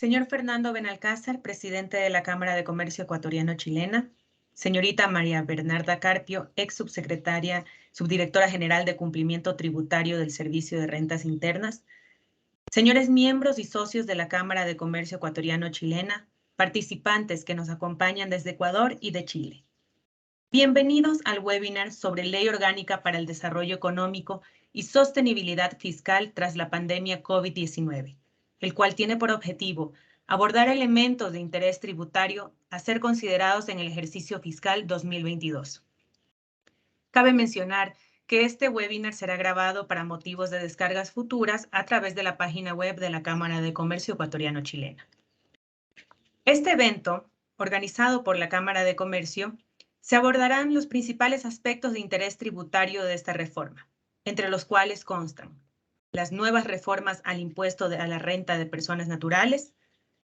Señor Fernando Benalcázar, presidente de la Cámara de Comercio Ecuatoriano-Chilena. Señorita María Bernarda Carpio, ex subsecretaria, subdirectora general de Cumplimiento Tributario del Servicio de Rentas Internas. Señores miembros y socios de la Cámara de Comercio Ecuatoriano-Chilena, participantes que nos acompañan desde Ecuador y de Chile. Bienvenidos al webinar sobre Ley Orgánica para el Desarrollo Económico y Sostenibilidad Fiscal tras la pandemia COVID-19, el cual tiene por objetivo abordar elementos de interés tributario a ser considerados en el ejercicio fiscal 2022. Cabe mencionar que este webinar será grabado para motivos de descargas futuras a través de la página web de la Cámara de Comercio Ecuatoriano-Chilena. Este evento, organizado por la Cámara de Comercio, se abordarán los principales aspectos de interés tributario de esta reforma, entre los cuales constan las nuevas reformas al impuesto a la renta de personas naturales,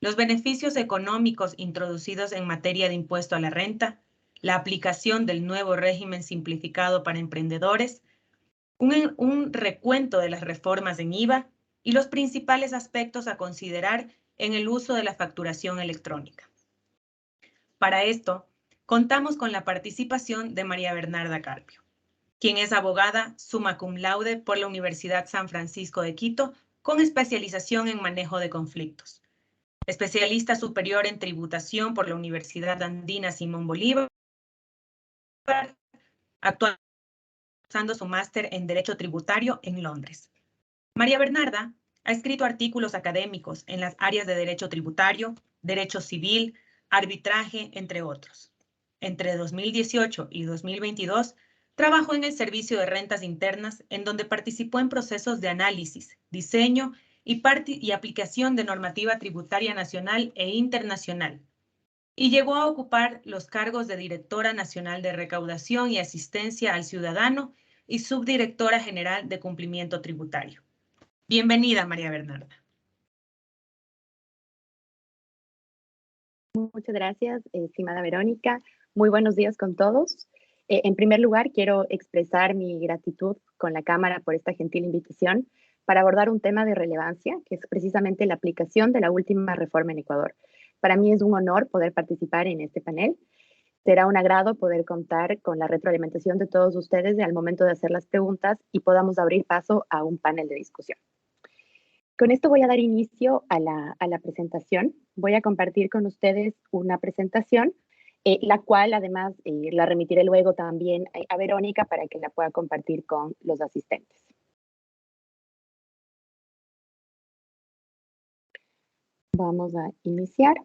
los beneficios económicos introducidos en materia de impuesto a la renta, la aplicación del nuevo régimen simplificado para emprendedores, un recuento de las reformas en IVA y los principales aspectos a considerar en el uso de la facturación electrónica. Para esto, contamos con la participación de María Bernarda Carpio, quien es abogada summa cum laude por la Universidad San Francisco de Quito, con especialización en manejo de conflictos. Especialista superior en tributación por la Universidad Andina Simón Bolívar, actualmente cursando su máster en Derecho Tributario en Londres. María Bernarda ha escrito artículos académicos en las áreas de Derecho Tributario, Derecho Civil, Arbitraje, entre otros. Entre 2018 y 2022, trabajó en el Servicio de Rentas Internas, en donde participó en procesos de análisis, diseño y aplicación de normativa tributaria nacional e internacional, y llegó a ocupar los cargos de Directora Nacional de Recaudación y Asistencia al Ciudadano y Subdirectora General de Cumplimiento Tributario. Bienvenida, María Bernarda. Muchas gracias, estimada Verónica. Muy buenos días con todos. En primer lugar, quiero expresar mi gratitud con la Cámara por esta gentil invitación para abordar un tema de relevancia, que es precisamente la aplicación de la última reforma en Ecuador. Para mí es un honor poder participar en este panel. Será un agrado poder contar con la retroalimentación de todos ustedes al momento de hacer las preguntas y podamos abrir paso a un panel de discusión. Con esto voy a dar inicio a la presentación. Voy a compartir con ustedes una presentación, la cual además la remitiré luego también a Verónica para que la pueda compartir con los asistentes. Vamos a iniciar.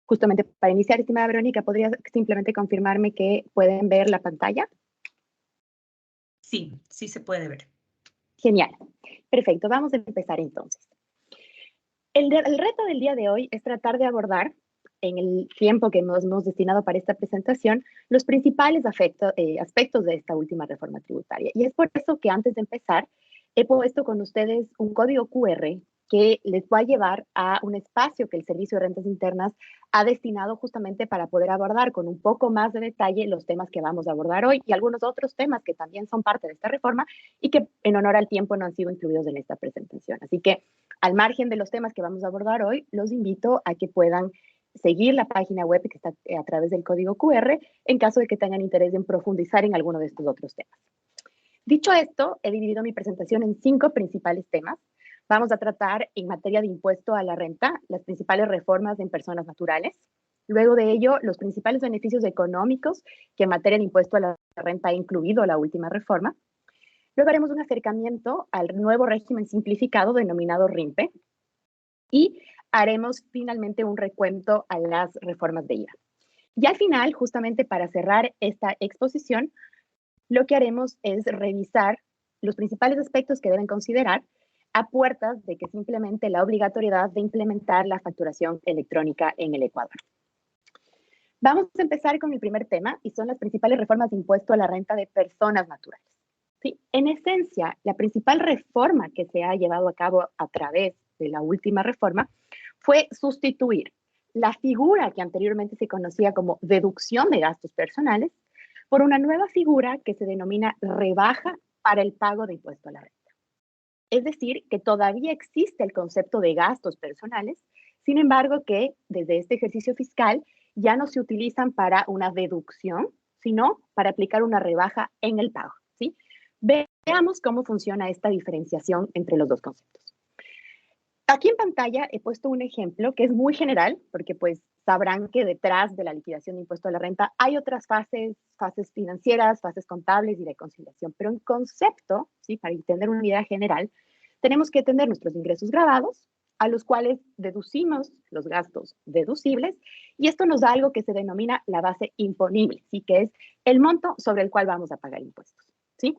Justamente para iniciar, estimada Verónica, ¿podría simplemente confirmarme que pueden ver la pantalla? Sí, sí se puede ver. Genial. Perfecto, vamos a empezar entonces. El reto del día de hoy es tratar de abordar, en el tiempo que nos hemos destinado para esta presentación, los principales aspectos de esta última reforma tributaria. Y es por eso que antes de empezar, he puesto con ustedes un código QR que les va a llevar a un espacio que el Servicio de Rentas Internas ha destinado justamente para poder abordar con un poco más de detalle los temas que vamos a abordar hoy y algunos otros temas que también son parte de esta reforma y que en honor al tiempo no han sido incluidos en esta presentación. Así que al margen de los temas que vamos a abordar hoy, los invito a que puedan seguir la página web que está a través del código QR en caso de que tengan interés en profundizar en alguno de estos otros temas. Dicho esto, he dividido mi presentación en 5 principales temas. Vamos a tratar en materia de impuesto a la renta las principales reformas en personas naturales. Luego de ello, los principales beneficios económicos que en materia de impuesto a la renta ha incluido la última reforma. Luego haremos un acercamiento al nuevo régimen simplificado denominado RIMPE y haremos finalmente un recuento a las reformas de IVA. Y al final, justamente para cerrar esta exposición, lo que haremos es revisar los principales aspectos que deben considerar a puertas de que se implemente la obligatoriedad de implementar la facturación electrónica en el Ecuador. Vamos a empezar con el primer tema y son las principales reformas de impuesto a la renta de personas naturales. Sí, en esencia, la principal reforma que se ha llevado a cabo a través de la última reforma fue sustituir la figura que anteriormente se conocía como deducción de gastos personales por una nueva figura que se denomina rebaja para el pago de impuesto a la renta. Es decir, que todavía existe el concepto de gastos personales, sin embargo que desde este ejercicio fiscal ya no se utilizan para una deducción, sino para aplicar una rebaja en el pago, ¿sí? Veamos cómo funciona esta diferenciación entre los dos conceptos. Aquí en pantalla he puesto un ejemplo que es muy general, porque pues sabrán que detrás de la liquidación de impuesto a la renta hay otras fases financieras, fases contables y de conciliación. Pero en concepto, ¿sí? Para entender una idea general, tenemos que tener nuestros ingresos grabados, a los cuales deducimos los gastos deducibles, y esto nos da algo que se denomina la base imponible, ¿sí? Que es el monto sobre el cual vamos a pagar impuestos, ¿sí?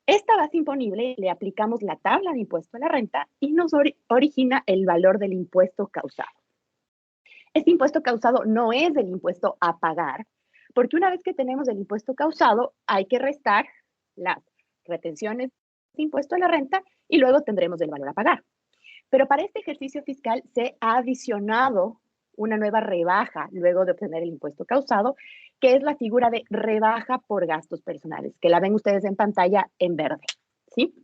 Esta base imponible le aplicamos la tabla de impuesto a la renta y nos origina el valor del impuesto causado. Este impuesto causado no es el impuesto a pagar, porque una vez que tenemos el impuesto causado, hay que restar las retenciones de impuesto a la renta y luego tendremos el valor a pagar. Pero para este ejercicio fiscal se ha adicionado una nueva rebaja luego de obtener el impuesto causado, que es la figura de rebaja por gastos personales, que la ven ustedes en pantalla en verde, ¿sí?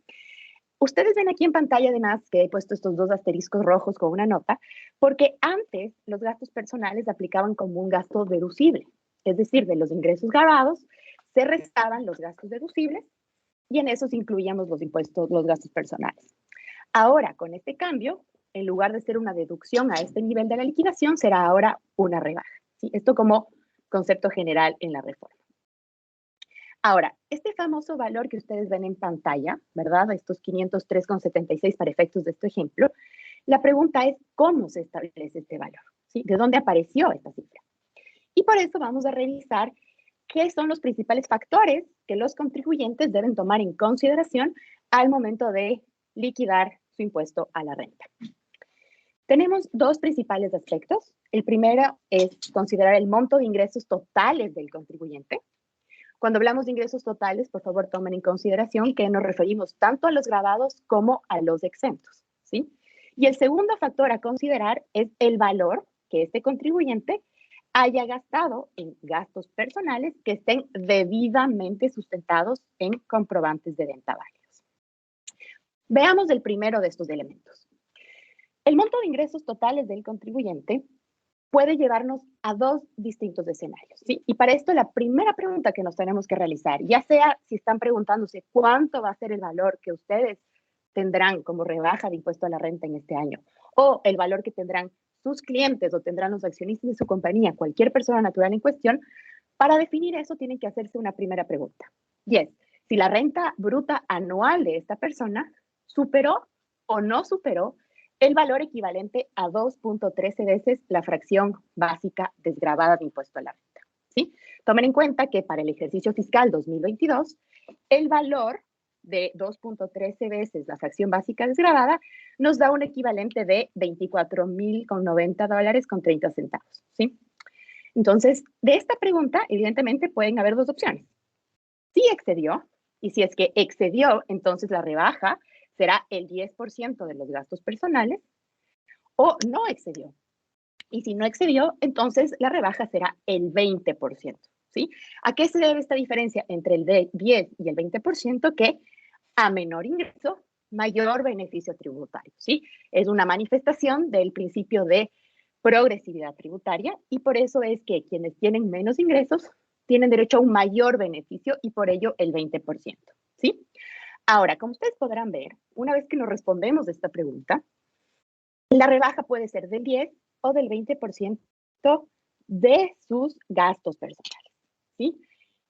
Ustedes ven aquí en pantalla además que he puesto estos dos asteriscos rojos con una nota, porque antes los gastos personales se aplicaban como un gasto deducible, es decir, de los ingresos grabados se restaban los gastos deducibles y en esos incluíamos los impuestos, los gastos personales. Ahora, con este cambio, en lugar de ser una deducción a este nivel de la liquidación, será ahora una rebaja, ¿sí? Esto como concepto general en la reforma. Ahora, este famoso valor que ustedes ven en pantalla, ¿verdad? Estos 503,76 para efectos de este ejemplo, la pregunta es, ¿cómo se establece este valor? ¿Sí? ¿De dónde apareció esta cifra? Y por eso vamos a revisar qué son los principales factores que los contribuyentes deben tomar en consideración al momento de liquidar su impuesto a la renta. Tenemos dos principales aspectos. El primero es considerar el monto de ingresos totales del contribuyente. Cuando hablamos de ingresos totales, por favor, tomen en consideración que nos referimos tanto a los gravados como a los exentos, ¿sí? Y el segundo factor a considerar es el valor que este contribuyente haya gastado en gastos personales que estén debidamente sustentados en comprobantes de venta válidos. Veamos el primero de estos elementos. El monto de ingresos totales del contribuyente puede llevarnos a dos distintos escenarios, ¿sí? Y para esto la primera pregunta que nos tenemos que realizar, ya sea si están preguntándose cuánto va a ser el valor que ustedes tendrán como rebaja de impuesto a la renta en este año, o el valor que tendrán sus clientes o tendrán los accionistas de su compañía, cualquier persona natural en cuestión, para definir eso tienen que hacerse una primera pregunta. Y es, si la renta bruta anual de esta persona superó o no superó el valor equivalente a 2.13 veces la fracción básica desgravada de impuesto a la renta, ¿sí? Tomen en cuenta que para el ejercicio fiscal 2022, el valor de 2.13 veces la fracción básica desgravada nos da un equivalente de $24,090 con 30 centavos, ¿sí? Entonces, de esta pregunta, evidentemente, pueden haber dos opciones. Si excedió, y si es que excedió, entonces la rebaja será el 10% de los gastos personales, o no excedió. Y si no excedió, entonces la rebaja será el 20%, ¿sí? ¿A qué se debe esta diferencia entre el 10 y el 20%? Que a menor ingreso, mayor beneficio tributario, ¿sí? Es una manifestación del principio de progresividad tributaria y por eso es que quienes tienen menos ingresos tienen derecho a un mayor beneficio y por ello el 20%, ¿sí? Ahora, como ustedes podrán ver, una vez que nos respondemos esta pregunta, la rebaja puede ser del 10 o del 20% de sus gastos personales, ¿sí?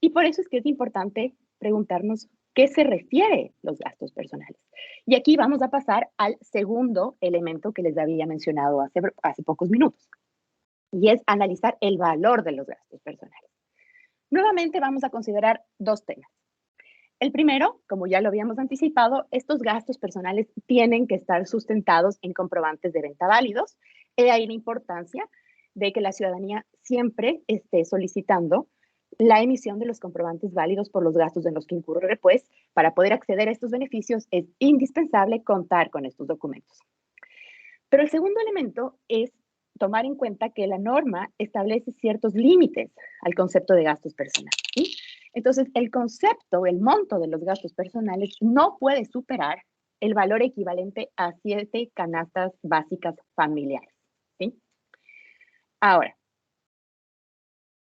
Y por eso es que es importante preguntarnos qué se refiere los gastos personales. Y aquí vamos a pasar al segundo elemento que les había mencionado hace pocos minutos, y es analizar el valor de los gastos personales. Nuevamente vamos a considerar dos temas. El primero, como ya lo habíamos anticipado, estos gastos personales tienen que estar sustentados en comprobantes de venta válidos. He ahí la importancia de que la ciudadanía siempre esté solicitando la emisión de los comprobantes válidos por los gastos en los que incurre, pues para poder acceder a estos beneficios es indispensable contar con estos documentos. Pero el segundo elemento es tomar en cuenta que la norma establece ciertos límites al concepto de gastos personales, ¿sí? Entonces, el concepto, el monto de los gastos personales no puede superar el valor equivalente a 7 canastas básicas familiares, ¿sí? Ahora,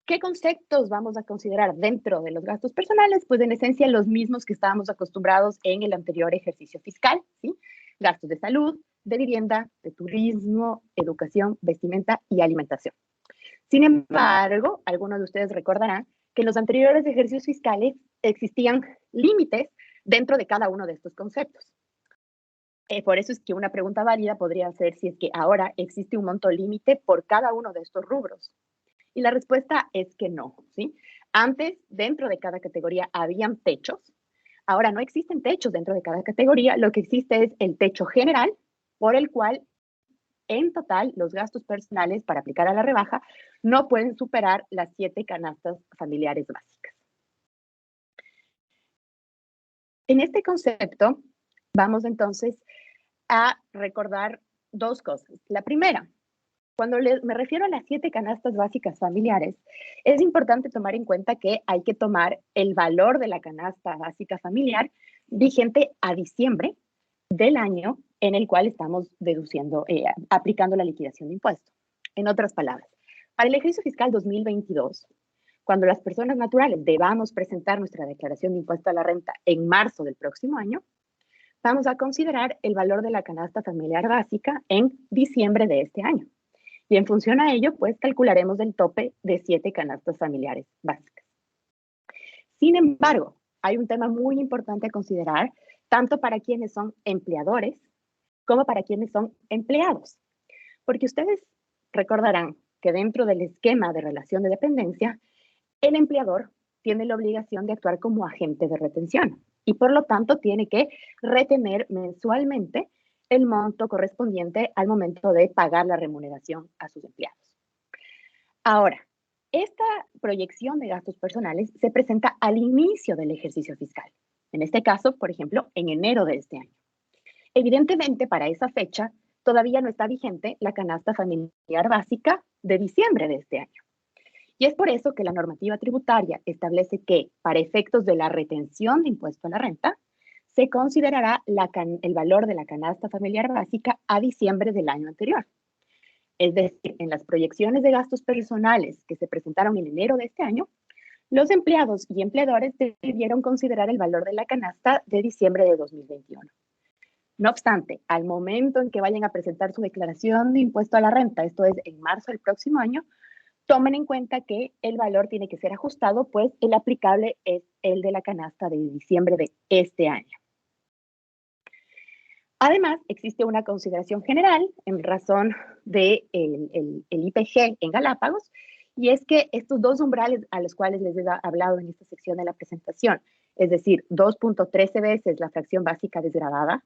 ¿qué conceptos vamos a considerar dentro de los gastos personales? Pues en esencia los mismos que estábamos acostumbrados en el anterior ejercicio fiscal, ¿sí? Gastos de salud, de vivienda, de turismo, educación, vestimenta y alimentación. Sin embargo, algunos de ustedes recordarán que en los anteriores ejercicios fiscales existían límites dentro de cada uno de estos conceptos. Por eso es que una pregunta válida podría ser si es que ahora existe un monto límite por cada uno de estos rubros. Y la respuesta es que no, ¿sí? Antes, dentro de cada categoría habían techos. Ahora no existen techos dentro de cada categoría. Lo que existe es el techo general, por el cual, en total, los gastos personales para aplicar a la rebaja no pueden superar las 7 canastas familiares básicas. En este concepto, vamos entonces a recordar dos cosas. La primera, cuando me refiero a las 7 canastas básicas familiares, es importante tomar en cuenta que hay que tomar el valor de la canasta básica familiar vigente a diciembre del año en el cual estamos deduciendo, aplicando la liquidación de impuestos. En otras palabras, para el ejercicio fiscal 2022, cuando las personas naturales debamos presentar nuestra declaración de impuesto a la renta en marzo del próximo año, vamos a considerar el valor de la canasta familiar básica en diciembre de este año. Y en función a ello, pues calcularemos el tope de 7 canastas familiares básicas. Sin embargo, hay un tema muy importante a considerar, tanto para quienes son empleadores como para quienes son empleados. Porque ustedes recordarán que dentro del esquema de relación de dependencia, el empleador tiene la obligación de actuar como agente de retención y por lo tanto tiene que retener mensualmente el monto correspondiente al momento de pagar la remuneración a sus empleados. Ahora, esta proyección de gastos personales se presenta al inicio del ejercicio fiscal. En este caso, por ejemplo, en enero de este año. Evidentemente, para esa fecha, todavía no está vigente la canasta familiar básica de diciembre de este año. Y es por eso que la normativa tributaria establece que, para efectos de la retención de impuesto a la renta, se considerará el valor de la canasta familiar básica a diciembre del año anterior. Es decir, en las proyecciones de gastos personales que se presentaron en enero de este año, los empleados y empleadores debieron considerar el valor de la canasta de diciembre de 2021. No obstante, al momento en que vayan a presentar su declaración de impuesto a la renta, esto es en marzo del próximo año, tomen en cuenta que el valor tiene que ser ajustado, pues el aplicable es el de la canasta de diciembre de este año. Además, existe una consideración general en razón del IPG en Galápagos, y es que estos dos umbrales a los cuales les he hablado en esta sección de la presentación, es decir, 2.13 veces la fracción básica desgravada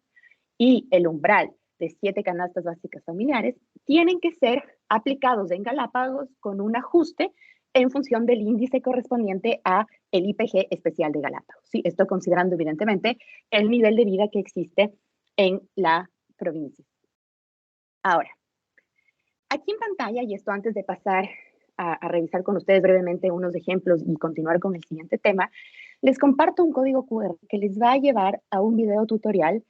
y el umbral de 7 canastas básicas familiares, tienen que ser aplicados en Galápagos con un ajuste en función del índice correspondiente a el IPG especial de Galápagos. ¿Sí? Esto considerando evidentemente el nivel de vida que existe en la provincia. Ahora, aquí en pantalla, y esto antes de pasar a revisar con ustedes brevemente unos ejemplos y continuar con el siguiente tema, les comparto un código QR que les va a llevar a un video tutorial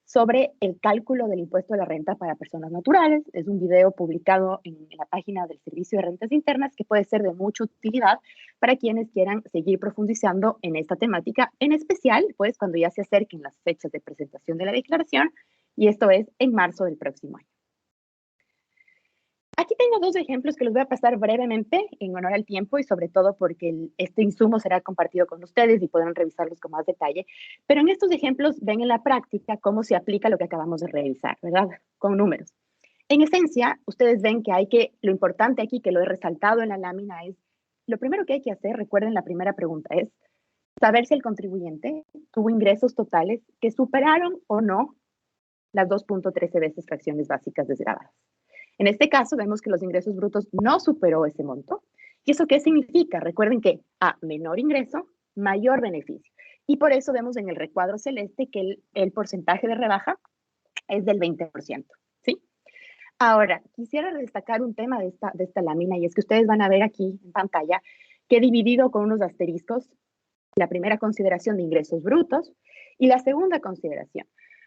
sobre el cálculo del impuesto a la renta para personas naturales. Es un video publicado en la página del Servicio de Rentas Internas que puede ser de mucha utilidad para quienes quieran seguir profundizando en esta temática, en especial, pues, cuando ya se acerquen las fechas de presentación de la declaración, y esto es en marzo del próximo año. Aquí tengo dos ejemplos que los voy a pasar brevemente en honor al tiempo y sobre todo porque este insumo será compartido con ustedes y podrán revisarlos con más detalle. Pero en estos ejemplos ven en la práctica cómo se aplica lo que acabamos de revisar, ¿verdad? Con números. En esencia, ustedes ven que lo importante aquí, que lo he resaltado en la lámina, es lo primero que hay que hacer, recuerden la primera pregunta, es saber si el contribuyente tuvo ingresos totales que superaron o no las 2.13 veces fracciones básicas desgravadas. En este caso, vemos que los ingresos brutos no superó ese monto. ¿Y eso qué significa? Recuerden que a menor ingreso, mayor beneficio. Y por eso vemos en el recuadro celeste que el porcentaje de rebaja es del 20%. ¿Sí? Ahora, quisiera destacar un tema de esta lámina, y es que ustedes van a ver aquí en pantalla que he dividido con unos asteriscos la primera consideración de ingresos brutos y la segunda consideración.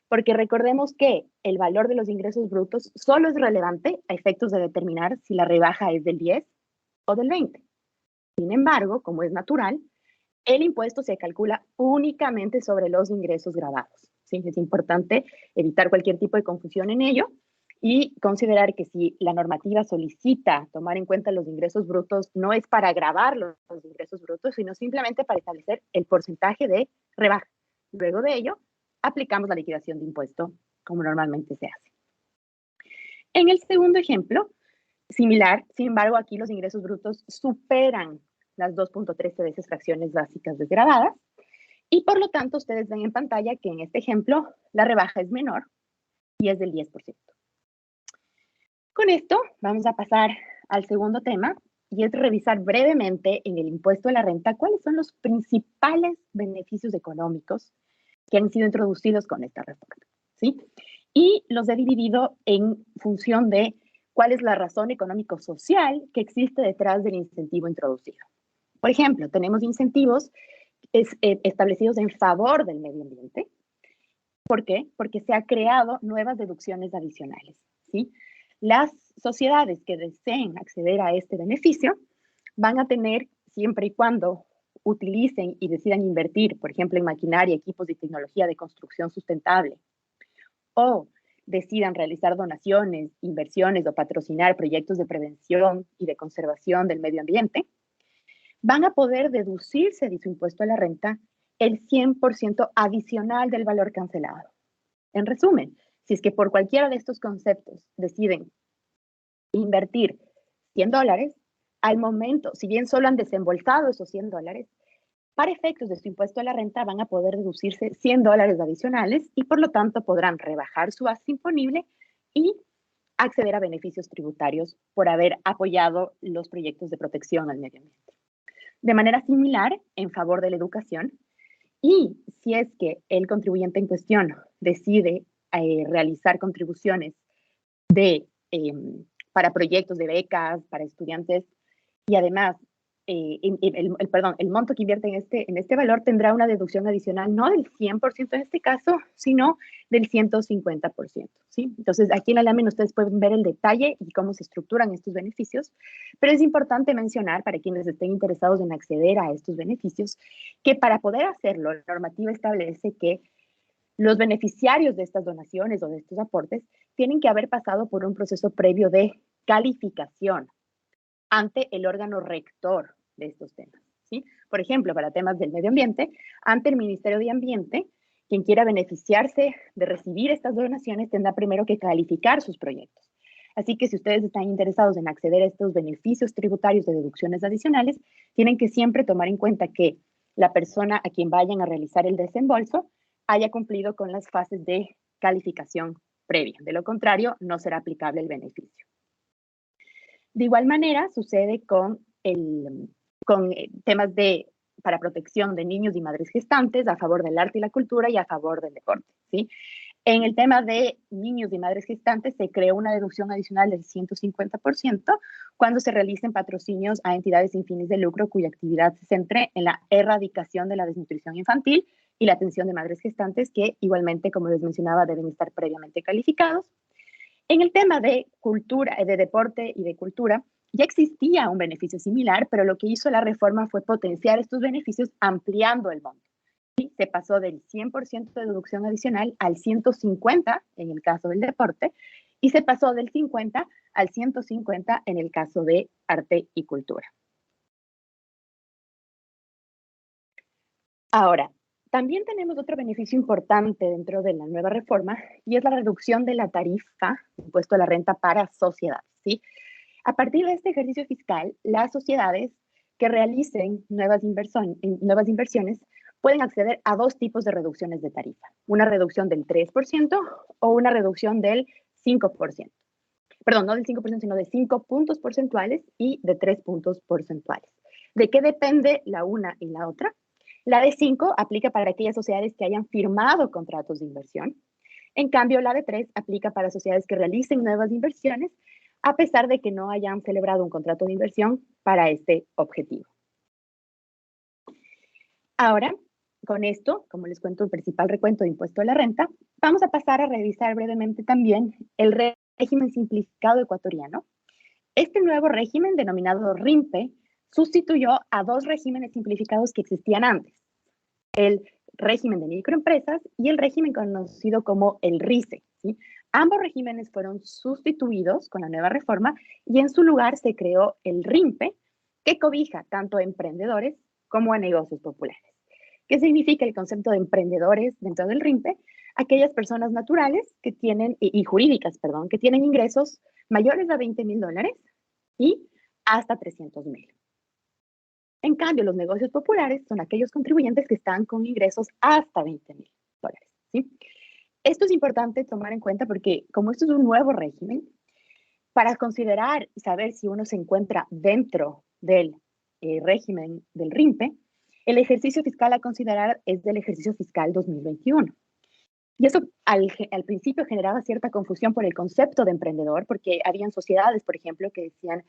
Porque recordemos que el valor de los ingresos brutos solo es relevante a efectos de determinar si la rebaja es del 10 o del 20. Sin embargo, como es natural, el impuesto se calcula únicamente sobre los ingresos grabados. ¿Sí? Es importante evitar cualquier tipo de confusión en ello y considerar que si la normativa solicita tomar en cuenta los ingresos brutos, no es para grabar los ingresos brutos, sino simplemente para establecer el porcentaje de rebaja. Luego de ello, aplicamos la liquidación de impuesto como normalmente se hace. En el segundo ejemplo, similar, sin embargo, aquí los ingresos brutos superan las 2.13 veces fracciones básicas desgravadas y por lo tanto ustedes ven en pantalla que en este ejemplo la rebaja es menor y es del 10%. Con esto vamos a pasar al segundo tema y es revisar brevemente en el impuesto a la renta cuáles son los principales beneficios económicos que han sido introducidos con esta reforma, ¿sí? Y los he dividido en función de cuál es la razón económico-social que existe detrás del incentivo introducido. Por ejemplo, tenemos incentivos establecidos en favor del medio ambiente. ¿Por qué? Porque se han creado nuevas deducciones adicionales, ¿sí? Las sociedades que deseen acceder a este beneficio van a tener, siempre y cuando utilicen y decidan invertir, por ejemplo, en maquinaria, equipos y tecnología de construcción sustentable, o decidan realizar donaciones, inversiones o patrocinar proyectos de prevención y de conservación del medio ambiente, van a poder deducirse de su impuesto a la renta el 100% adicional del valor cancelado. En resumen, si es que por cualquiera de estos conceptos deciden invertir $100, al momento, si bien solo han desembolsado esos $100, para efectos de su impuesto a la renta van a poder deducirse $100 adicionales y por lo tanto podrán rebajar su base imponible y acceder a beneficios tributarios por haber apoyado los proyectos de protección al medio ambiente. De manera similar, en favor de la educación, y si es que el contribuyente en cuestión decide realizar contribuciones de, para proyectos de becas, para estudiantes, y además el monto que invierte en este valor tendrá una deducción adicional no del 100% en este caso, sino del 150%. ¿Sí? Entonces, aquí en la lámina ustedes pueden ver el detalle y cómo se estructuran estos beneficios, pero es importante mencionar para quienes estén interesados en acceder a estos beneficios que para poder hacerlo, la normativa establece que los beneficiarios de estas donaciones o de estos aportes tienen que haber pasado por un proceso previo de calificación ante el órgano rector de estos temas, ¿sí? Por ejemplo, para temas del medio ambiente, ante el Ministerio de Ambiente, quien quiera beneficiarse de recibir estas donaciones tendrá primero que calificar sus proyectos. Así que si ustedes están interesados en acceder a estos beneficios tributarios de deducciones adicionales, tienen que siempre tomar en cuenta que la persona a quien vayan a realizar el desembolso haya cumplido con las fases de calificación previa. De lo contrario, no será aplicable el beneficio. De igual manera, sucede con temas para protección de niños y madres gestantes a favor del arte y la cultura y a favor del deporte, ¿sí? En el tema de niños y madres gestantes se creó una deducción adicional del 150% cuando se realicen patrocinios a entidades sin fines de lucro cuya actividad se centre en la erradicación de la desnutrición infantil y la atención de madres gestantes que igualmente, como les mencionaba, deben estar previamente calificados. En el tema de cultura, de deporte y de cultura, ya existía un beneficio similar, pero lo que hizo la reforma fue potenciar estos beneficios ampliando el monto. ¿Sí? Se pasó del 100% de deducción adicional al 150% en el caso del deporte y se pasó del 50% al 150% en el caso de arte y cultura. Ahora, también tenemos otro beneficio importante dentro de la nueva reforma y es la reducción de la tarifa de impuesto a la renta para sociedades, ¿sí? A partir de este ejercicio fiscal, las sociedades que realicen nuevas inversiones pueden acceder a dos tipos de reducciones de tarifa, una reducción del 3% o una reducción del 5%. Perdón, no del 5%, sino de 5 puntos porcentuales y de 3 puntos porcentuales. ¿De qué depende la una y la otra? La de 5 aplica para aquellas sociedades que hayan firmado contratos de inversión. En cambio, la de 3 aplica para sociedades que realicen nuevas inversiones a pesar de que no hayan celebrado un contrato de inversión para este objetivo. Ahora, con esto, como les cuento, el principal recuento de impuesto a la renta, vamos a pasar a revisar brevemente también el régimen simplificado ecuatoriano. Este nuevo régimen, denominado RIMPE, sustituyó a dos regímenes simplificados que existían antes, el régimen de microempresas y el régimen conocido como el RICE, ¿sí? Ambos regímenes fueron sustituidos con la nueva reforma y en su lugar se creó el RIMPE, que cobija tanto a emprendedores como a negocios populares. ¿Qué significa el concepto de emprendedores dentro del RIMPE? Aquellas personas naturales que tienen, y jurídicas, perdón, que tienen ingresos mayores a $20,000 y hasta 300,000. En cambio, los negocios populares son aquellos contribuyentes que están con ingresos hasta $20,000, ¿sí? Esto es importante tomar en cuenta porque como esto es un nuevo régimen, para considerar y saber si uno se encuentra dentro del régimen del RIMPE, el ejercicio fiscal a considerar es del ejercicio fiscal 2021. Y eso al principio generaba cierta confusión por el concepto de emprendedor, porque habían sociedades, por ejemplo, que decían,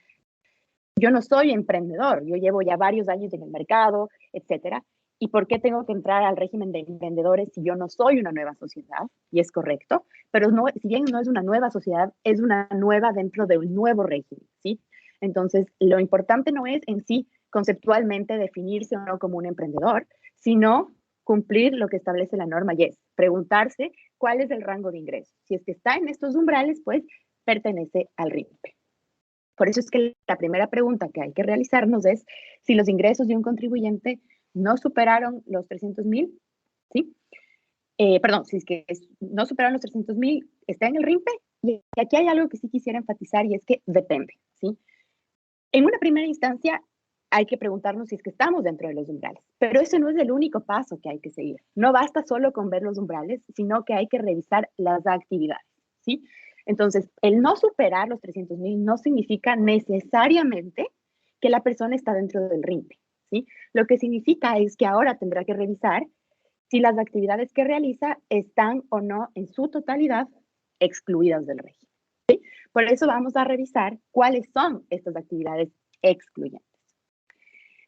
yo no soy emprendedor, yo llevo ya varios años en el mercado, etcétera. ¿Y por qué tengo que entrar al régimen de emprendedores si yo no soy una nueva sociedad? Y es correcto, pero no, si bien no es una nueva sociedad, es una nueva dentro de un nuevo régimen, ¿sí? Entonces, lo importante no es en sí conceptualmente definirse o no como un emprendedor, sino cumplir lo que establece la norma y es preguntarse cuál es el rango de ingresos. Si es que está en estos umbrales, pues pertenece al RIMPE. Por eso es que la primera pregunta que hay que realizarnos es si los ingresos de un contribuyente no superaron los 300,000, ¿sí? Perdón, si es que no superaron los 300,000, está en el RIMPE. Y aquí hay algo que sí quisiera enfatizar y es que depende, ¿sí? En una primera instancia hay que preguntarnos si es que estamos dentro de los umbrales, pero ese no es el único paso que hay que seguir. No basta solo con ver los umbrales, sino que hay que revisar las actividades, ¿sí? Entonces, el no superar los 300,000 no significa necesariamente que la persona está dentro del RIMPE, ¿sí? Lo que significa es que ahora tendrá que revisar si las actividades que realiza están o no en su totalidad excluidas del régimen, ¿sí? Por eso vamos a revisar cuáles son estas actividades excluyentes.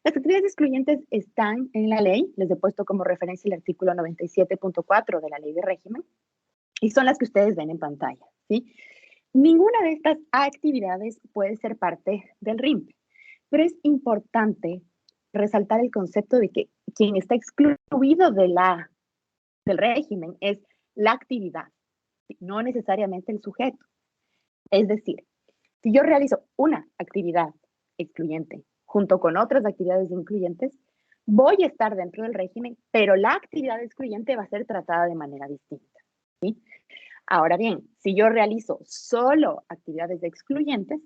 Las actividades excluyentes están en la ley, les he puesto como referencia el artículo 97.4 de la ley de régimen, y son las que ustedes ven en pantalla, ¿sí? Ninguna de estas actividades puede ser parte del RIMPE, pero es importante resaltar el concepto de que quien está excluido del régimen es la actividad, no necesariamente el sujeto. Es decir, si yo realizo una actividad excluyente junto con otras actividades incluyentes, voy a estar dentro del régimen, pero la actividad excluyente va a ser tratada de manera distinta, ¿sí? Ahora bien, si yo realizo solo actividades excluyentes,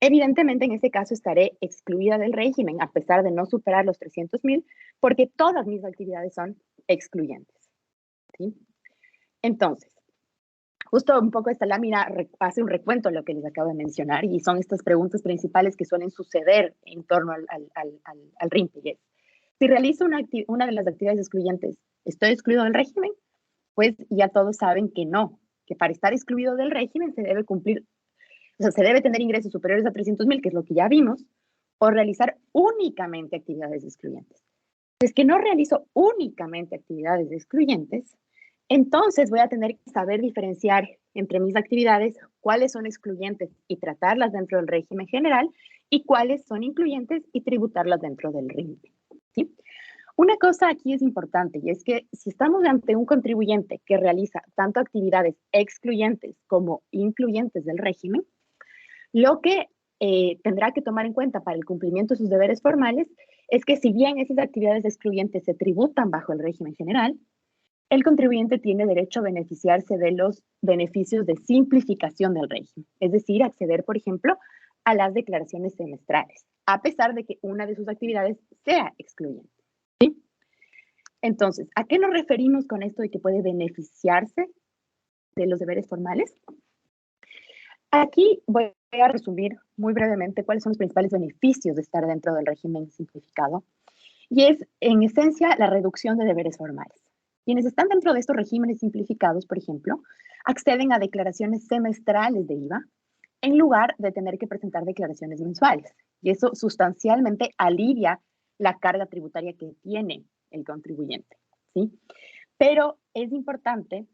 evidentemente en ese caso estaré excluida del régimen a pesar de no superar los 300,000 porque todas mis actividades son excluyentes, ¿sí? Entonces, justo un poco esta lámina hace un recuento de lo que les acabo de mencionar y son estas preguntas principales que suelen suceder en torno al RIMPE. Si realizo una de las actividades excluyentes, ¿estoy excluido del régimen? Pues ya todos saben que no, que para estar excluido del régimen se debe cumplir, o sea, se debe tener ingresos superiores a 300,000, que es lo que ya vimos, o realizar únicamente actividades excluyentes. Si es que no realizo únicamente actividades excluyentes, entonces voy a tener que saber diferenciar entre mis actividades cuáles son excluyentes y tratarlas dentro del régimen general y cuáles son incluyentes y tributarlas dentro del RIMPE, ¿sí? Una cosa aquí es importante y es que si estamos ante un contribuyente que realiza tanto actividades excluyentes como incluyentes del régimen, lo que tendrá que tomar en cuenta para el cumplimiento de sus deberes formales es que si bien esas actividades excluyentes se tributan bajo el régimen general, el contribuyente tiene derecho a beneficiarse de los beneficios de simplificación del régimen, es decir, acceder, por ejemplo, a las declaraciones semestrales, a pesar de que una de sus actividades sea excluyente, ¿sí? Entonces, ¿a qué nos referimos con esto de que puede beneficiarse de los deberes formales? Aquí voy a resumir muy brevemente cuáles son los principales beneficios de estar dentro del régimen simplificado. Y es, en esencia, la reducción de deberes formales. Quienes están dentro de estos regímenes simplificados, por ejemplo, acceden a declaraciones semestrales de IVA en lugar de tener que presentar declaraciones mensuales. Y eso sustancialmente alivia la carga tributaria que tiene el contribuyente, ¿sí? Pero es importante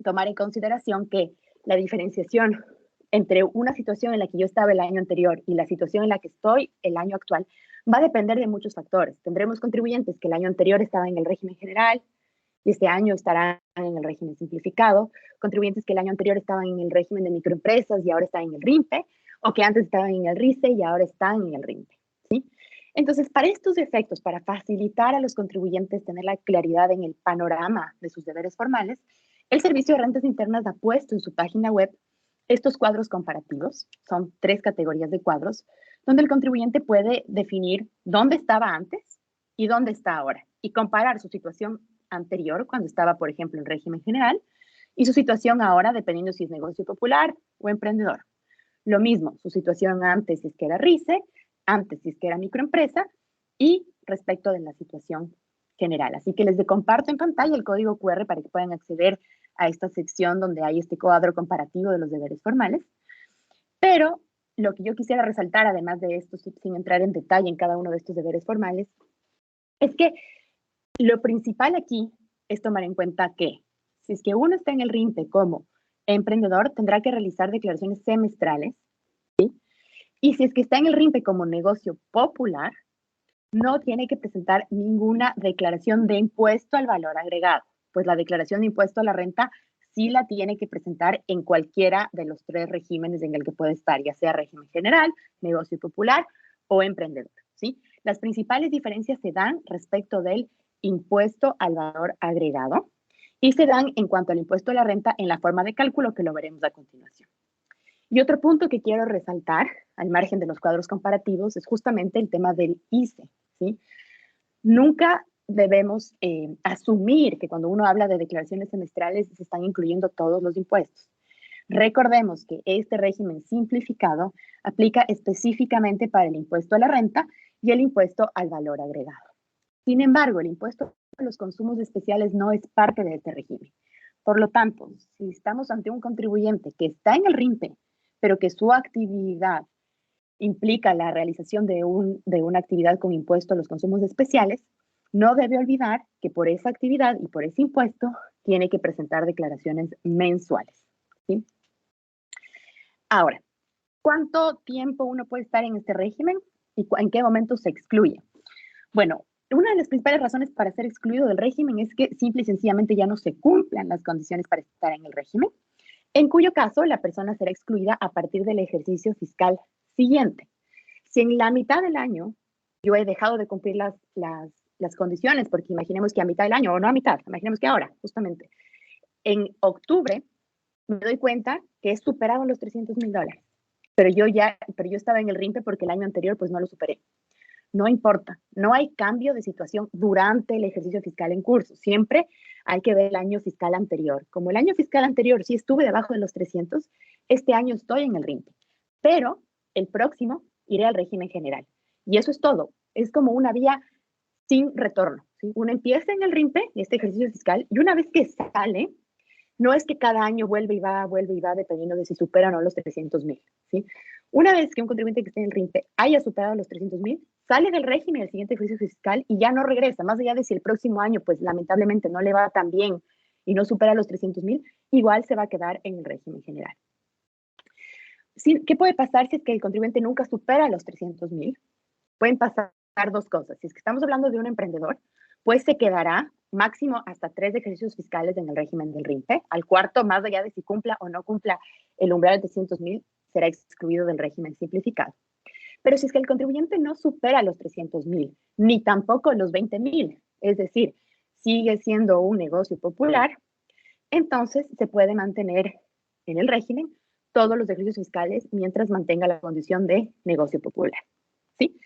tomar en consideración que la diferenciación entre una situación en la que yo estaba el año anterior y la situación en la que estoy el año actual va a depender de muchos factores. Tendremos contribuyentes que el año anterior estaban en el régimen general y este año estarán en el régimen simplificado, contribuyentes que el año anterior estaban en el régimen de microempresas y ahora están en el RIMPE, o que antes estaban en el RICE y ahora están en el RIMPE, ¿sí? Entonces, para estos efectos, para facilitar a los contribuyentes tener la claridad en el panorama de sus deberes formales, el Servicio de Rentas Internas ha puesto en su página web estos cuadros comparativos. Son 3 categorías de cuadros, donde el contribuyente puede definir dónde estaba antes y dónde está ahora, y comparar su situación anterior, cuando estaba, por ejemplo, en régimen general, y su situación ahora, dependiendo si es negocio popular o emprendedor. Lo mismo, su situación antes si es que era RICE, antes si es que era microempresa, y respecto de la situación general. Así que les comparto en pantalla el código QR para que puedan acceder a esta sección donde hay este cuadro comparativo de los deberes formales. Pero lo que yo quisiera resaltar, además de esto, sin entrar en detalle en cada uno de estos deberes formales, es que lo principal aquí es tomar en cuenta que si es que uno está en el RIMPE como emprendedor, tendrá que realizar declaraciones semestrales, ¿sí? Y si es que está en el RIMPE como negocio popular, no tiene que presentar ninguna declaración de impuesto al valor agregado, pues la declaración de impuesto a la renta sí la tiene que presentar en cualquiera de los 3 regímenes en el que puede estar, ya sea régimen general, negocio popular o emprendedor, ¿sí? Las principales diferencias se dan respecto del impuesto al valor agregado y se dan en cuanto al impuesto a la renta en la forma de cálculo que lo veremos a continuación. Y otro punto que quiero resaltar, al margen de los cuadros comparativos, es justamente el tema del ICE, ¿sí? Nunca debemos asumir que cuando uno habla de declaraciones semestrales se están incluyendo todos los impuestos. Recordemos que este régimen simplificado aplica específicamente para el impuesto a la renta y el impuesto al valor agregado. Sin embargo, el impuesto a los consumos especiales no es parte de este régimen. Por lo tanto, si estamos ante un contribuyente que está en el RIMPE, pero que su actividad implica la realización de una actividad con impuesto a los consumos especiales, no debe olvidar que por esa actividad y por ese impuesto tiene que presentar declaraciones mensuales, ¿sí? Ahora, ¿cuánto tiempo uno puede estar en este régimen y en qué momento se excluye? Bueno, una de las principales razones para ser excluido del régimen es que simple y sencillamente ya no se cumplan las condiciones para estar en el régimen, en cuyo caso la persona será excluida a partir del ejercicio fiscal siguiente. Si en la mitad del año yo he dejado de cumplir las condiciones, porque imaginemos que a mitad del año, o no a mitad, imaginemos que ahora, justamente, en octubre, me doy cuenta que he superado los $300,000, pero yo estaba en el RIMPE porque el año anterior pues no lo superé. No importa, no hay cambio de situación durante el ejercicio fiscal en curso. Siempre hay que ver el año fiscal anterior. Como el año fiscal anterior sí estuve debajo de los 300, este año estoy en el RIMPE, pero el próximo iré al régimen general. Y eso es todo. Es como una vía sin retorno, ¿sí? Uno empieza en el RIMPE, este ejercicio fiscal, y una vez que sale, no es que cada año vuelve y va, dependiendo de si supera o no los 300,000, ¿sí? Una vez que un contribuyente que esté en el RIMPE haya superado los 300,000, sale del régimen del siguiente ejercicio fiscal y ya no regresa, más allá de si el próximo año, pues lamentablemente no le va tan bien y no supera los 300,000, igual se va a quedar en el régimen general. Sí, ¿qué puede pasar si es que el contribuyente nunca supera los 300,000? Pueden pasar 2 cosas. Si es que estamos hablando de un emprendedor, pues se quedará máximo hasta 3 ejercicios fiscales en el régimen del RIMPE. Al cuarto, más allá de si cumpla o no cumpla el umbral de 300,000, será excluido del régimen simplificado. Pero si es que el contribuyente no supera los 300,000, ni tampoco los 20,000, es decir, sigue siendo un negocio popular, entonces se puede mantener en el régimen todos los ejercicios fiscales mientras mantenga la condición de negocio popular, ¿sí?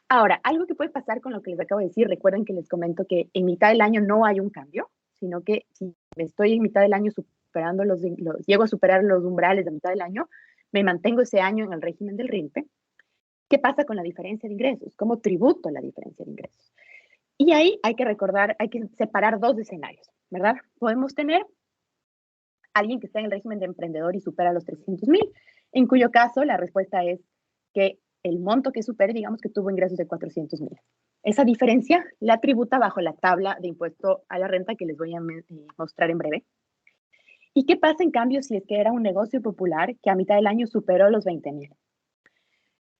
Ahora, algo que puede pasar con lo que les acabo de decir, recuerden que les comento que en mitad del año no hay un cambio, sino que si estoy en mitad del año superando llego a superar los umbrales de mitad del año, me mantengo ese año en el régimen del RIMPE. ¿Qué pasa con la diferencia de ingresos? ¿Cómo tributo la diferencia de ingresos? Y ahí hay que recordar, hay que separar 2 escenarios, ¿verdad? Podemos tener alguien que está en el régimen de emprendedor y supera los 300,000, en cuyo caso la respuesta es que el monto que supere, digamos que tuvo ingresos de 400,000. Esa diferencia la tributa bajo la tabla de impuesto a la renta que les voy a mostrar en breve. ¿Y qué pasa en cambio si es que era un negocio popular que a mitad del año superó los 20,000?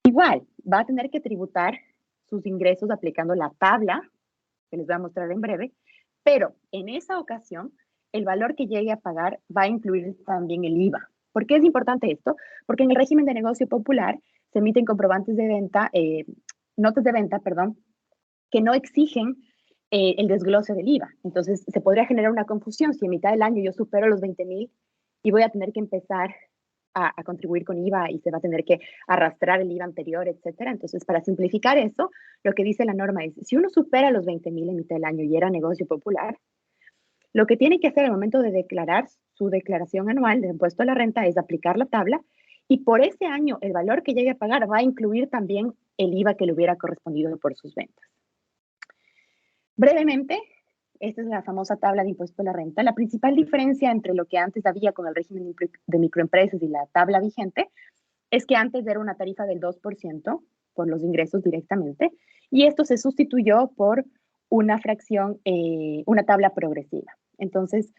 Igual, va a tener que tributar sus ingresos aplicando la tabla que les voy a mostrar en breve, pero en esa ocasión el valor que llegue a pagar va a incluir también el IVA. ¿Por qué es importante esto? Porque en el régimen de negocio popular se emiten comprobantes de venta, notas de venta, perdón, que no exigen el desglose del IVA. Entonces, se podría generar una confusión si en mitad del año yo supero los 20,000 y voy a tener que empezar a contribuir con IVA y se va a tener que arrastrar el IVA anterior, etcétera. Entonces, para simplificar eso, lo que dice la norma es, si uno supera los 20,000 en mitad del año y era negocio popular, lo que tiene que hacer al momento de declarar su declaración anual de impuesto a la renta es aplicar la tabla y por ese año el valor que llegue a pagar va a incluir también el IVA que le hubiera correspondido por sus ventas. Brevemente, esta es la famosa tabla de impuesto a la renta. La principal diferencia entre lo que antes había con el régimen de microempresas y la tabla vigente es que antes era una tarifa del 2% por los ingresos directamente y esto se sustituyó por una fracción, una tabla progresiva. Entonces,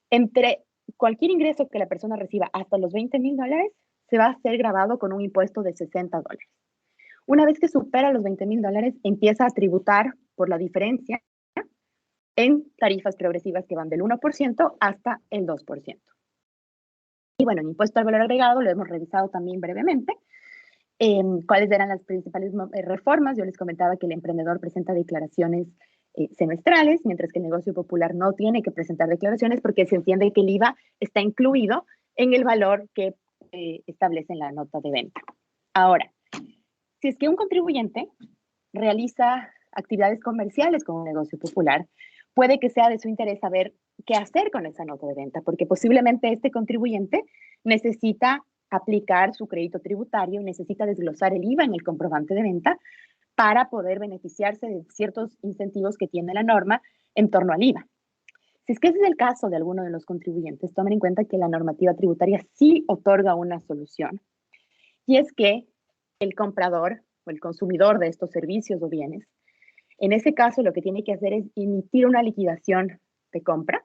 entre cualquier ingreso que la persona reciba hasta los $20,000 se va a ser grabado con un impuesto de $60. Una vez que supera los $20,000, empieza a tributar por la diferencia en tarifas progresivas que van del 1% hasta el 2%. Y bueno, en impuesto al valor agregado lo hemos revisado también brevemente. ¿Cuáles eran las principales reformas? Yo les comentaba que el emprendedor presenta declaraciones semestrales, mientras que el negocio popular no tiene que presentar declaraciones porque se entiende que el IVA está incluido en el valor que establece en la nota de venta. Ahora, si es que un contribuyente realiza actividades comerciales con un negocio popular, puede que sea de su interés saber qué hacer con esa nota de venta, porque posiblemente este contribuyente necesita aplicar su crédito tributario y necesita desglosar el IVA en el comprobante de venta para poder beneficiarse de ciertos incentivos que tiene la norma en torno al IVA. Si es que ese es el caso de alguno de los contribuyentes, tomen en cuenta que la normativa tributaria sí otorga una solución, y es que el comprador o el consumidor de estos servicios o bienes, en ese caso lo que tiene que hacer es emitir una liquidación de compra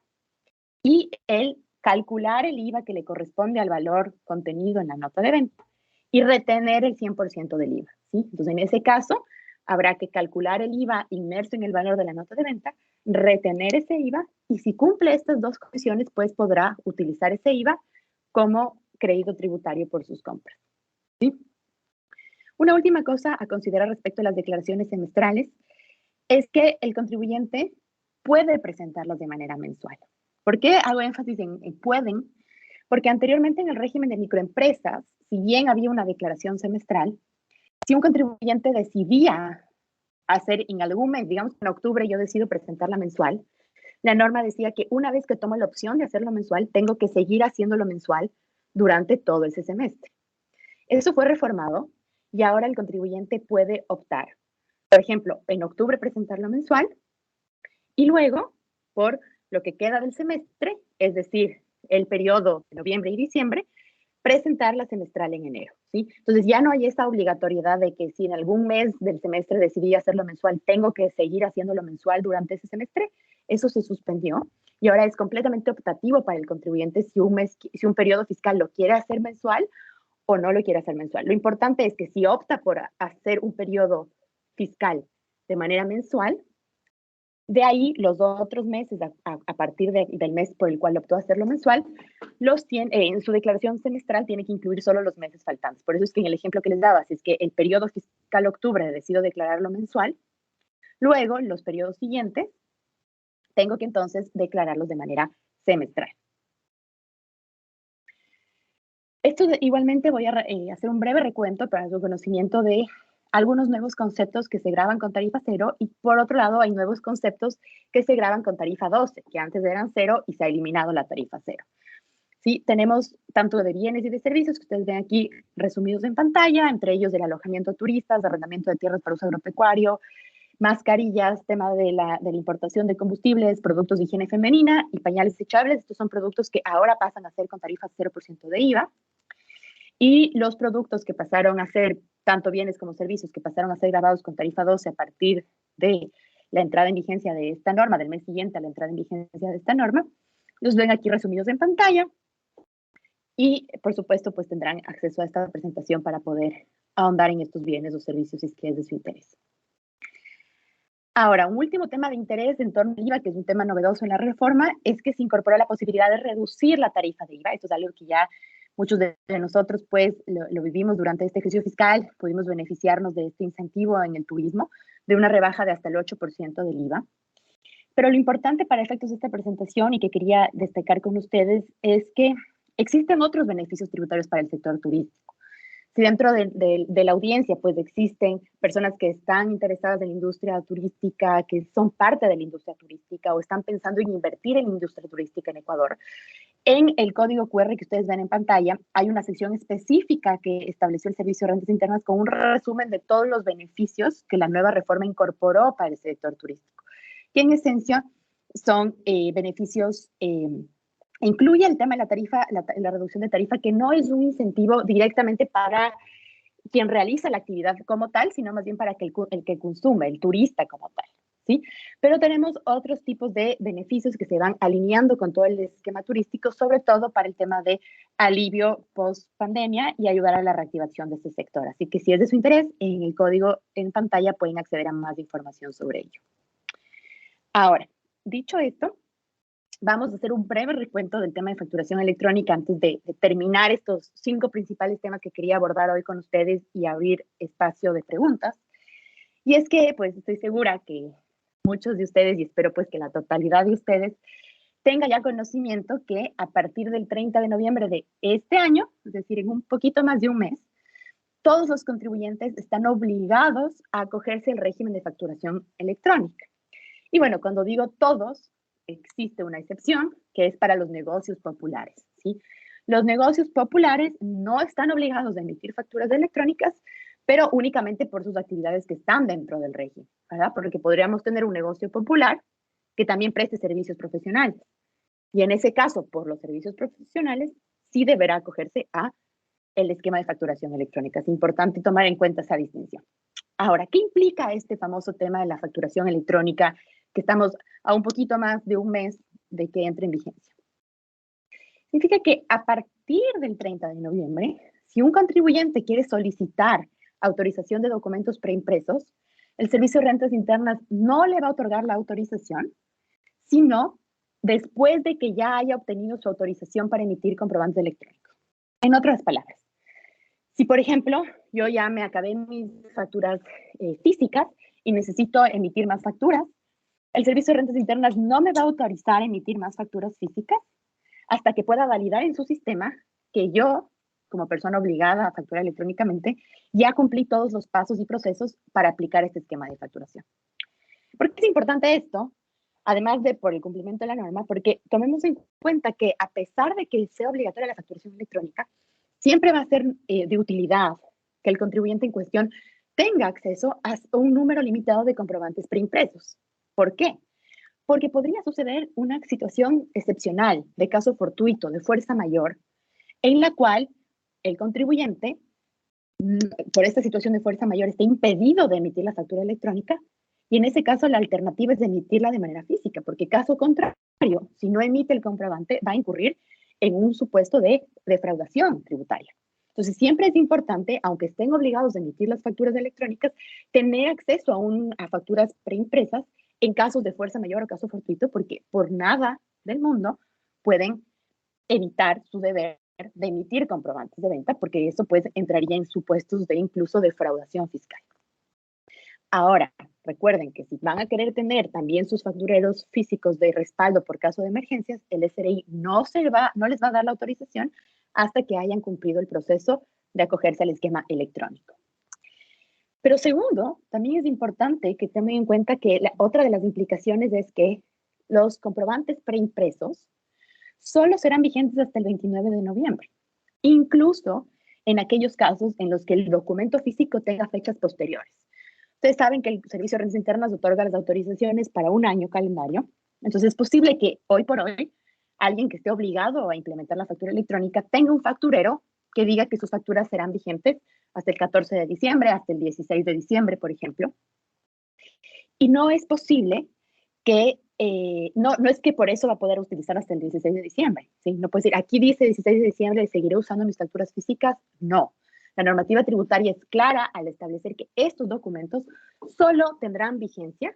y el calcular el IVA que le corresponde al valor contenido en la nota de venta y retener el 100% del IVA, ¿sí? Entonces, en ese caso, habrá que calcular el IVA inmerso en el valor de la nota de venta, retener ese IVA y si cumple estas dos condiciones, pues podrá utilizar ese IVA como crédito tributario por sus compras, ¿sí? Una última cosa a considerar respecto a las declaraciones semestrales es que el contribuyente puede presentarlas de manera mensual. ¿Por qué hago énfasis en pueden? Porque anteriormente en el régimen de microempresas, si bien había una declaración semestral, si un contribuyente decidía hacer en algún mes, digamos en octubre yo decido presentarla mensual, la norma decía que una vez que tomo la opción de hacerlo mensual, tengo que seguir haciéndolo mensual durante todo ese semestre. Eso fue reformado y ahora el contribuyente puede optar. Por ejemplo, en octubre presentarlo mensual y luego, por lo que queda del semestre, es decir, el periodo de noviembre y diciembre, presentar la semestral en enero, ¿sí? Entonces ya no hay esa obligatoriedad de que si en algún mes del semestre decidí hacerlo mensual, tengo que seguir haciéndolo mensual durante ese semestre. Eso se suspendió y ahora es completamente optativo para el contribuyente si un periodo fiscal lo quiere hacer mensual o no lo quiere hacer mensual. Lo importante es que si opta por hacer un periodo fiscal de manera mensual, de ahí los otros meses, a partir del mes por el cual optó hacerlo mensual, los tiene, en su declaración semestral tiene que incluir solo los meses faltantes. Por eso es que en el ejemplo que les daba, si es que el periodo fiscal octubre decido declararlo mensual, luego los periodos siguientes tengo que entonces declararlos de manera semestral. Esto igualmente voy a hacer un breve recuento para su conocimiento de algunos nuevos conceptos que se graban con tarifa cero y por otro lado hay nuevos conceptos que se graban con tarifa 12, que antes eran cero y se ha eliminado la tarifa cero. Sí, tenemos tanto de bienes y de servicios que ustedes ven aquí resumidos en pantalla, entre ellos el alojamiento de turistas, arrendamiento de tierras para uso agropecuario, mascarillas, tema de la importación de combustibles, productos de higiene femenina y pañales desechables. Estos son productos que ahora pasan a ser con tarifa 0% de IVA. Y los productos que pasaron a ser, tanto bienes como servicios, que pasaron a ser grabados con tarifa 12 a partir de la entrada en vigencia de esta norma, del mes siguiente a la entrada en vigencia de esta norma, los ven aquí resumidos en pantalla y, por supuesto, pues tendrán acceso a esta presentación para poder ahondar en estos bienes o servicios si es que es de su interés. Ahora, un último tema de interés en torno al IVA, que es un tema novedoso en la reforma, es que se incorporó la posibilidad de reducir la tarifa de IVA. Esto es algo que ya muchos de nosotros pues lo vivimos durante este ejercicio fiscal, pudimos beneficiarnos de este incentivo en el turismo, de una rebaja de hasta el 8% del IVA. Pero lo importante para efectos de esta presentación y que quería destacar con ustedes es que existen otros beneficios tributarios para el sector turístico. Si dentro de la audiencia pues existen personas que están interesadas en la industria turística, que son parte de la industria turística o están pensando en invertir en la industria turística en Ecuador, en el código QR que ustedes ven en pantalla hay una sección específica que estableció el Servicio de Rentas Internas con un resumen de todos los beneficios que la nueva reforma incorporó para el sector turístico. Que en esencia son beneficios, incluye el tema de la tarifa, la reducción de tarifa, que no es un incentivo directamente para quien realiza la actividad como tal, sino más bien para que el que consume, el turista como tal. ¿Sí? Pero tenemos otros tipos de beneficios que se van alineando con todo el esquema turístico, sobre todo para el tema de alivio post pandemia y ayudar a la reactivación de este sector. Así que si es de su interés, en el código en pantalla pueden acceder a más información sobre ello. Ahora, dicho esto, vamos a hacer un breve recuento del tema de facturación electrónica antes de terminar estos 5 principales temas que quería abordar hoy con ustedes y abrir espacio de preguntas. Y es que, pues, estoy segura que muchos de ustedes, y espero pues que la totalidad de ustedes, tenga ya conocimiento que a partir del 30 de noviembre de este año, es decir, en un poquito más de un mes, todos los contribuyentes están obligados a acogerse al régimen de facturación electrónica. Y bueno, cuando digo todos, existe una excepción, que es para los negocios populares, ¿sí? Los negocios populares no están obligados a emitir facturas electrónicas, pero únicamente por sus actividades que están dentro del régimen, ¿verdad? Porque podríamos tener un negocio popular que también preste servicios profesionales. Y en ese caso, por los servicios profesionales, sí deberá acogerse a el esquema de facturación electrónica. Es importante tomar en cuenta esa distinción. Ahora, ¿qué implica este famoso tema de la facturación electrónica que estamos a un poquito más de un mes de que entre en vigencia? Significa que a partir del 30 de noviembre, si un contribuyente quiere solicitar autorización de documentos preimpresos, el Servicio de Rentas Internas no le va a otorgar la autorización, sino después de que ya haya obtenido su autorización para emitir comprobantes electrónicos. En otras palabras, si por ejemplo yo ya me acabé mis facturas físicas y necesito emitir más facturas, el Servicio de Rentas Internas no me va a autorizar a emitir más facturas físicas hasta que pueda validar en su sistema que yo, como persona obligada a facturar electrónicamente, ya cumplí todos los pasos y procesos para aplicar este esquema de facturación. ¿Por qué es importante esto? Además de por el cumplimiento de la norma, porque tomemos en cuenta que a pesar de que sea obligatoria la facturación electrónica, siempre va a ser de utilidad que el contribuyente en cuestión tenga acceso a un número limitado de comprobantes preimpresos. ¿Por qué? Porque podría suceder una situación excepcional, de caso fortuito, de fuerza mayor, en la cual el contribuyente, por esta situación de fuerza mayor, esté impedido de emitir la factura electrónica, y en ese caso la alternativa es de emitirla de manera física, porque caso contrario, si no emite el comprobante, va a incurrir en un supuesto de defraudación tributaria. Entonces, siempre es importante, aunque estén obligados a emitir las facturas electrónicas, tener acceso a facturas preimpresas en casos de fuerza mayor o caso fortuito, porque por nada del mundo pueden evitar su deber de emitir comprobantes de venta, porque eso pues entraría en supuestos de incluso defraudación fiscal. Ahora, recuerden que si van a querer tener también sus factureros físicos de respaldo por caso de emergencias, el SRI no les va a dar la autorización hasta que hayan cumplido el proceso de acogerse al esquema electrónico. Pero segundo, también es importante que tengan en cuenta que otra de las implicaciones es que los comprobantes preimpresos solo serán vigentes hasta el 29 de noviembre, incluso en aquellos casos en los que el documento físico tenga fechas posteriores. Ustedes saben que el Servicio de Rentas Internas otorga las autorizaciones para un año calendario, entonces es posible que hoy por hoy alguien que esté obligado a implementar la factura electrónica tenga un facturero que diga que sus facturas serán vigentes hasta el 14 de diciembre, hasta el 16 de diciembre, por ejemplo. Y no es posible que, no es que por eso va a poder utilizar hasta el 16 de diciembre, ¿sí? No puede decir, aquí dice 16 de diciembre, seguiré usando mis facturas físicas. No. La normativa tributaria es clara al establecer que estos documentos solo tendrán vigencia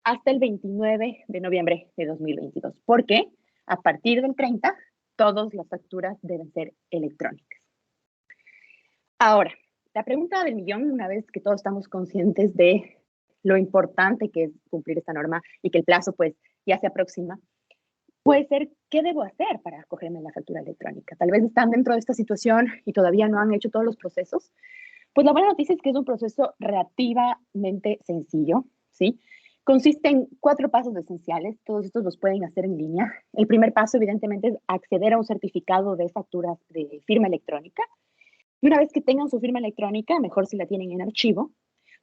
hasta el 29 de noviembre de 2022. Porque a partir del 30, todas las facturas deben ser electrónicas. Ahora, la pregunta del millón, una vez que todos estamos conscientes de lo importante que es cumplir esta norma y que el plazo pues ya se aproxima, puede ser, ¿qué debo hacer para acogerme a la factura electrónica? Tal vez están dentro de esta situación y todavía no han hecho todos los procesos. Pues la buena noticia es que es un proceso relativamente sencillo, ¿sí? Consiste en 4 pasos esenciales, todos estos los pueden hacer en línea. El primer paso, evidentemente, es acceder a un certificado de facturas de firma electrónica. Y una vez que tengan su firma electrónica, mejor si la tienen en archivo,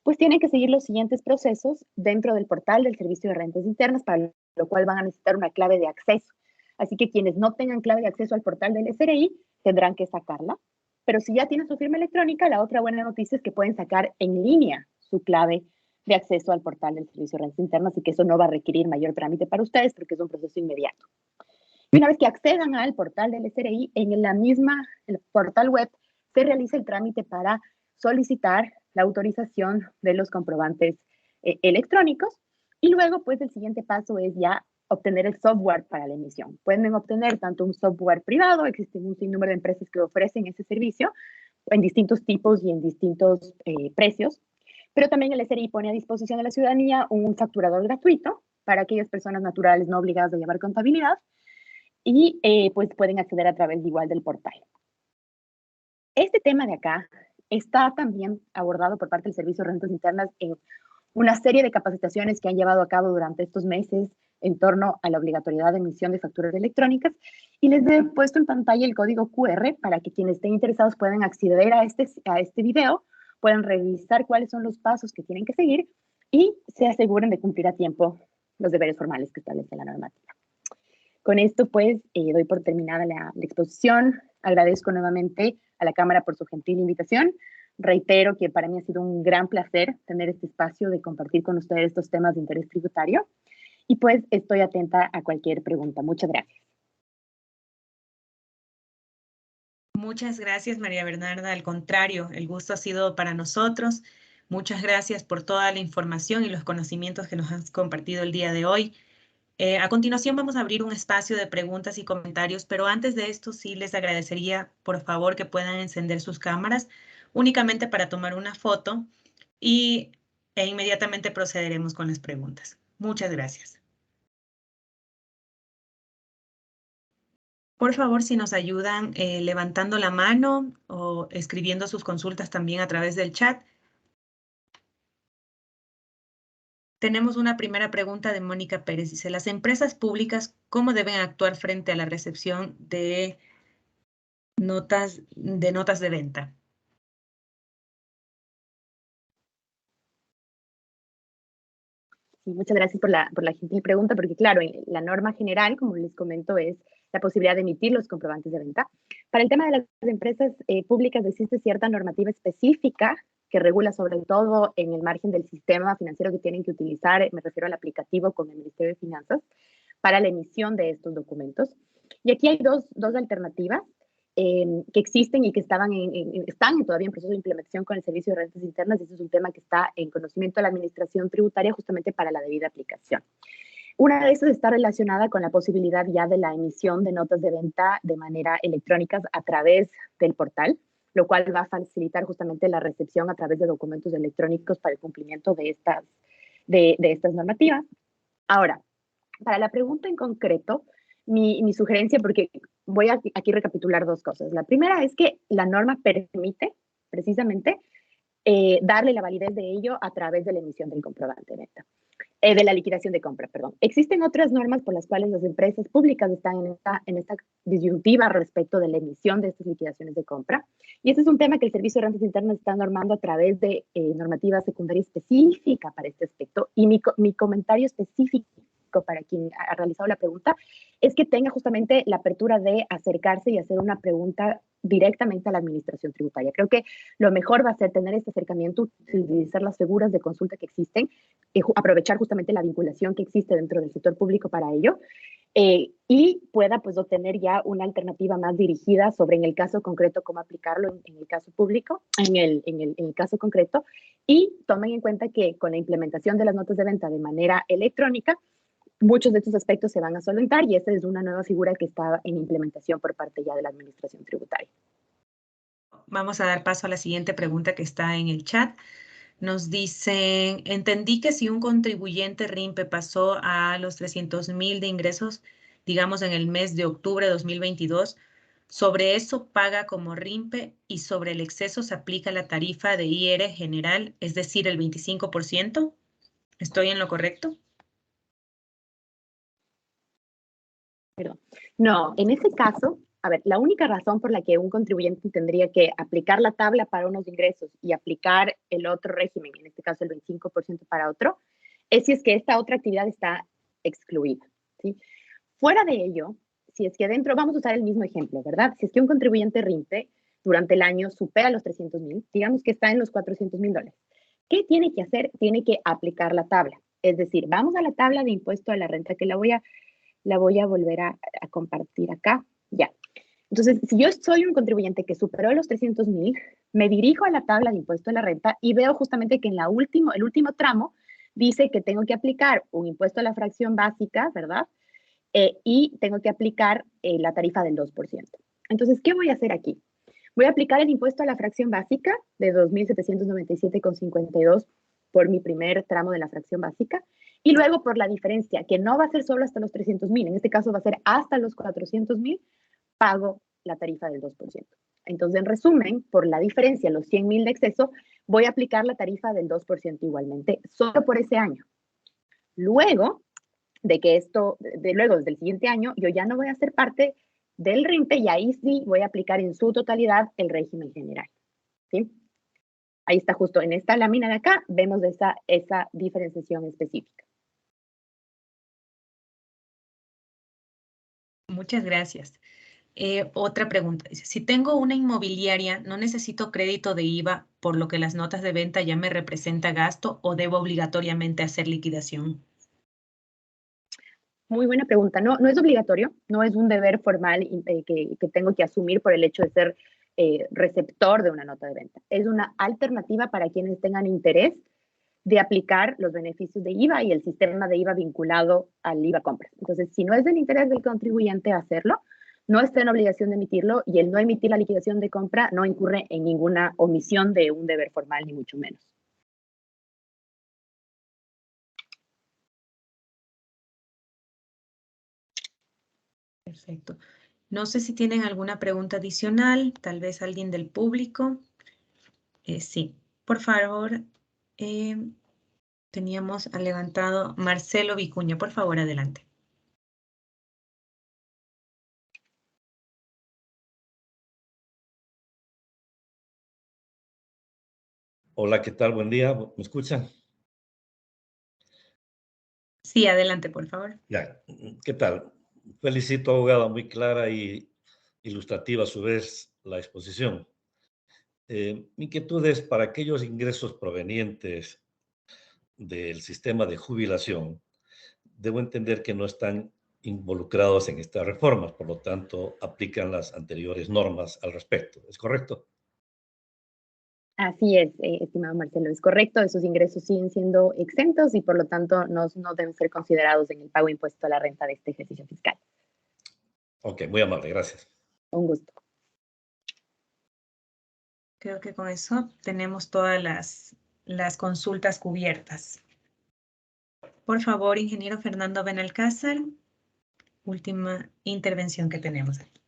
pues tienen que seguir los siguientes procesos dentro del portal del Servicio de Rentas Internas, para lo cual van a necesitar una clave de acceso. Así que quienes no tengan clave de acceso al portal del SRI tendrán que sacarla. Pero si ya tienen su firma electrónica, la otra buena noticia es que pueden sacar en línea su clave de acceso al portal del Servicio de Rentas Internas, y que eso no va a requerir mayor trámite para ustedes porque es un proceso inmediato. Y una vez que accedan al portal del SRI, en el portal web se realiza el trámite para solicitar la autorización de los comprobantes electrónicos, y luego pues el siguiente paso es ya obtener el software para la emisión. Pueden obtener tanto un software privado, existen un sinnúmero de empresas que ofrecen ese servicio en distintos tipos y en distintos precios, pero también el SRI pone a disposición de la ciudadanía un facturador gratuito para aquellas personas naturales no obligadas a llevar contabilidad, y pues pueden acceder a través de igual del portal. Este tema de acá está también abordado por parte del Servicio de Rentas Internas en una serie de capacitaciones que han llevado a cabo durante estos meses en torno a la obligatoriedad de emisión de facturas electrónicas, y les he puesto en pantalla el código QR para que quienes estén interesados puedan acceder a este video, puedan revisar cuáles son los pasos que tienen que seguir y se aseguren de cumplir a tiempo los deberes formales que establece la normativa. Con esto, pues, doy por terminada la exposición. Agradezco nuevamente a la Cámara por su gentil invitación. Reitero que para mí ha sido un gran placer tener este espacio de compartir con ustedes estos temas de interés tributario. Y pues estoy atenta a cualquier pregunta. Muchas gracias. Muchas gracias, María Bernarda. Al contrario, el gusto ha sido para nosotros. Muchas gracias por toda la información y los conocimientos que nos has compartido el día de hoy. A continuación vamos a abrir un espacio de preguntas y comentarios, pero antes de esto sí les agradecería, por favor, que puedan encender sus cámaras únicamente para tomar una foto e inmediatamente procederemos con las preguntas. Muchas gracias. Por favor, si nos ayudan levantando la mano o escribiendo sus consultas también a través del chat. Tenemos una primera pregunta de Mónica Pérez. Dice, ¿las empresas públicas cómo deben actuar frente a la recepción de notas de venta? Sí, muchas gracias por la gentil pregunta, porque claro, la norma general, como les comento, es la posibilidad de emitir los comprobantes de venta. Para el tema de las empresas públicas existe cierta normativa específica que regula sobre todo en el margen del sistema financiero que tienen que utilizar, me refiero al aplicativo con el Ministerio de Finanzas, para la emisión de estos documentos. Y aquí hay dos alternativas que existen y que están todavía en proceso de implementación con el Servicio de Rentas Internas, y eso es un tema que está en conocimiento de la Administración Tributaria justamente para la debida aplicación. Una de esas está relacionada con la posibilidad ya de la emisión de notas de venta de manera electrónica a través del portal, lo cual va a facilitar justamente la recepción a través de documentos electrónicos para el cumplimiento de estas normativas. Ahora, para la pregunta en concreto, mi sugerencia, porque voy a aquí recapitular dos cosas. La primera es que la norma permite precisamente darle la validez de ello a través de la emisión del comprobante de venta. De la liquidación de compra, perdón. Existen otras normas por las cuales las empresas públicas están en esta disyuntiva respecto de la emisión de estas liquidaciones de compra. Y este es un tema que el Servicio de Rentas Internas está normando a través de normativa secundaria específica para este aspecto. Y mi comentario específico público para quien ha realizado la pregunta, es que tenga justamente la apertura de acercarse y hacer una pregunta directamente a la administración tributaria. Creo que lo mejor va a ser tener este acercamiento, utilizar las figuras de consulta que existen, aprovechar justamente la vinculación que existe dentro del sector público para ello, y pueda pues obtener ya una alternativa más dirigida sobre en el caso concreto cómo aplicarlo en el caso público, en el caso concreto, y tomen en cuenta que con la implementación de las notas de venta de manera electrónica, muchos de estos aspectos se van a solventar y esta es una nueva figura que está en implementación por parte ya de la administración tributaria. Vamos a dar paso a la siguiente pregunta que está en el chat. Nos dicen, entendí que si un contribuyente RIMPE pasó a los 300,000 de ingresos, digamos en el mes de octubre de 2022, sobre eso paga como RIMPE y sobre el exceso se aplica la tarifa de IR general, es decir, el 25%. ¿Estoy en lo correcto? Perdón. No, en ese caso, a ver, la única razón por la que un contribuyente tendría que aplicar la tabla para unos ingresos y aplicar el otro régimen, en este caso el 25% para otro, es si es que esta otra actividad está excluida, ¿sí? Fuera de ello, si es que dentro, vamos a usar el mismo ejemplo, ¿verdad? Si es que un contribuyente RIMPE durante el año supera los 300,000, digamos que está en los $400,000, ¿qué tiene que hacer? Tiene que aplicar la tabla. Es decir, vamos a la tabla de impuesto a la renta, que la voy a volver a compartir acá. Ya. Entonces, si yo soy un contribuyente que superó los 300,000, me dirijo a la tabla de impuesto a la renta y veo justamente que en el último tramo dice que tengo que aplicar un impuesto a la fracción básica, ¿verdad? Y tengo que aplicar la tarifa del 2%. Entonces, ¿qué voy a hacer aquí? Voy a aplicar el impuesto a la fracción básica de 2,797,52 por mi primer tramo de la fracción básica, y luego por la diferencia, que no va a ser solo hasta los 300,000, en este caso va a ser hasta los 400,000, pago la tarifa del 2%. Entonces, en resumen, por la diferencia, los 100,000 de exceso, voy a aplicar la tarifa del 2% igualmente, solo por ese año. Luego, luego desde el siguiente año, yo ya no voy a ser parte del RIMPE y ahí sí voy a aplicar en su totalidad el régimen general, ¿sí? Ahí está justo en esta lámina de acá, vemos esa diferenciación específica. Muchas gracias. Otra pregunta. Dice, si tengo una inmobiliaria, ¿no necesito crédito de IVA, por lo que las notas de venta ya me representa gasto o debo obligatoriamente hacer liquidación? Muy buena pregunta. No, no es obligatorio, no es un deber formal que tengo que asumir por el hecho de ser receptor de una nota de venta. Es una alternativa para quienes tengan interés de aplicar los beneficios de IVA y el sistema de IVA vinculado al IVA compras. Entonces, si no es del interés del contribuyente hacerlo, no está en obligación de emitirlo y el no emitir la liquidación de compra no incurre en ninguna omisión de un deber formal, ni mucho menos. Perfecto. No sé si tienen alguna pregunta adicional, tal vez alguien del público. Sí, por favor. Teníamos levantado Marcelo Vicuña. Por favor, adelante. Hola, ¿qué tal? Buen día. ¿Me escuchan? Sí, adelante, por favor. Ya, ¿qué tal? Felicito, abogada, muy clara y ilustrativa a su vez la exposición. Mi inquietud es para aquellos ingresos provenientes del sistema de jubilación, debo entender que no están involucrados en estas reformas, por lo tanto, aplican las anteriores normas al respecto. ¿Es correcto? Así es, estimado Marcelo, es correcto. Esos ingresos siguen siendo exentos y por lo tanto no deben ser considerados en el pago de impuesto a la renta de este ejercicio fiscal. Ok, muy amable, gracias. Un gusto. Creo que con eso tenemos todas las consultas cubiertas. Por favor, ingeniero Fernando Benalcázar, última intervención que tenemos aquí.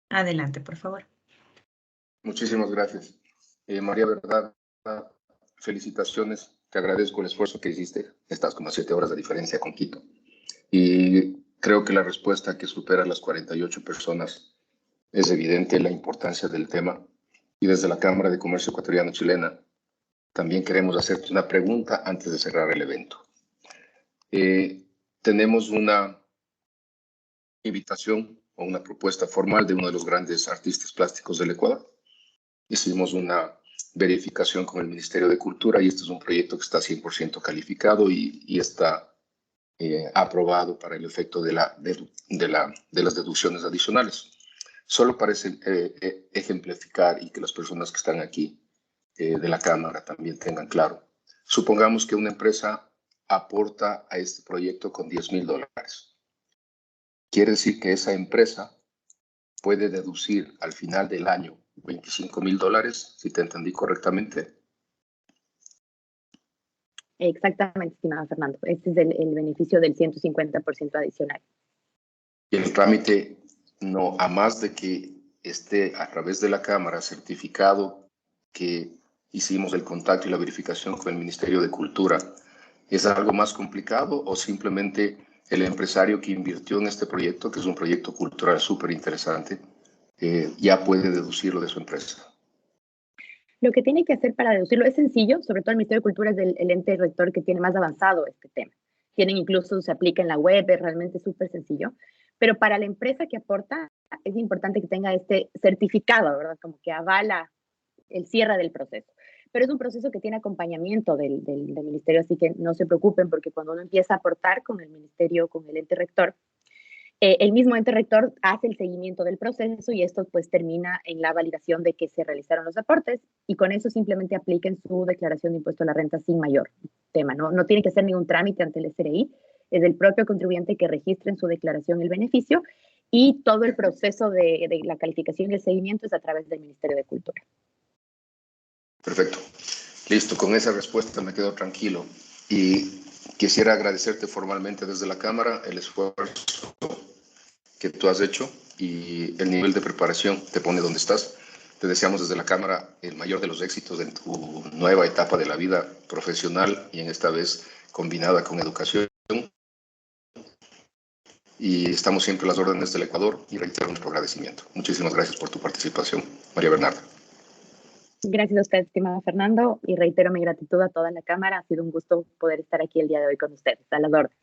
Adelante, por favor. Muchísimas gracias. María Verdad, felicitaciones. Te agradezco el esfuerzo que hiciste. Estás como a 7 horas de diferencia con Quito. Y creo que la respuesta que supera las 48 personas es evidente la importancia del tema. Y desde la Cámara de Comercio Ecuatoriano-Chilena también queremos hacerte una pregunta antes de cerrar el evento. tenemos una invitación o una propuesta formal de uno de los grandes artistas plásticos del Ecuador. Hicimos una verificación con el Ministerio de Cultura y este es un proyecto que está 100% calificado y está aprobado para el efecto de las deducciones adicionales. Solo para ejemplificar y que las personas que están aquí de la Cámara también tengan claro. Supongamos que una empresa aporta a este proyecto con $10,000. Quiere decir que esa empresa puede deducir al final del año $25,000, si te entendí correctamente. Exactamente, estimado Fernando. Este es el beneficio del 150% adicional. Y el trámite, no, a más de que esté a través de la Cámara certificado que hicimos el contacto y la verificación con el Ministerio de Cultura, ¿es algo más complicado o simplemente el empresario que invirtió en este proyecto, que es un proyecto cultural súper interesante, ya puede deducirlo de su empresa? Lo que tiene que hacer para deducirlo es sencillo, sobre todo el Ministerio de Cultura es el ente rector que tiene más avanzado este tema. Tienen incluso, se aplica en la web, es realmente súper sencillo. Pero para la empresa que aporta, es importante que tenga este certificado, ¿verdad? Como que avala el cierre del proceso. Pero es un proceso que tiene acompañamiento del ministerio, así que no se preocupen porque cuando uno empieza a aportar con el ministerio, con el ente rector, el mismo ente rector hace el seguimiento del proceso y esto pues termina en la validación de que se realizaron los aportes y con eso simplemente apliquen su declaración de impuesto a la renta sin mayor tema. No tiene que hacer ningún trámite ante el SRI, es el propio contribuyente que registre en su declaración el beneficio y todo el proceso de la calificación y el seguimiento es a través del Ministerio de Cultura. Perfecto. Listo, con esa respuesta me quedo tranquilo y quisiera agradecerte formalmente desde la Cámara el esfuerzo que tú has hecho y el nivel de preparación te pone donde estás. Te deseamos desde la Cámara el mayor de los éxitos en tu nueva etapa de la vida profesional y en esta vez combinada con educación. Y estamos siempre a las órdenes del Ecuador y reitero nuestro agradecimiento. Muchísimas gracias por tu participación, María Bernarda. Gracias a usted, estimado Fernando, y reitero mi gratitud a toda la Cámara. Ha sido un gusto poder estar aquí el día de hoy con ustedes. A las órdenes.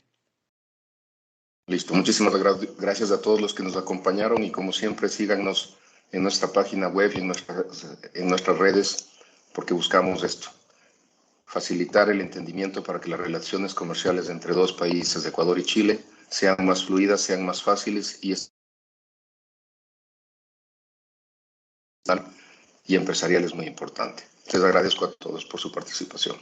Listo, muchísimas gracias a todos los que nos acompañaron y como siempre síganos en nuestra página web y en nuestras redes porque buscamos esto, facilitar el entendimiento para que las relaciones comerciales entre dos países, Ecuador y Chile, sean más fluidas, sean más fáciles y empresarial es muy importante. Les agradezco a todos por su participación.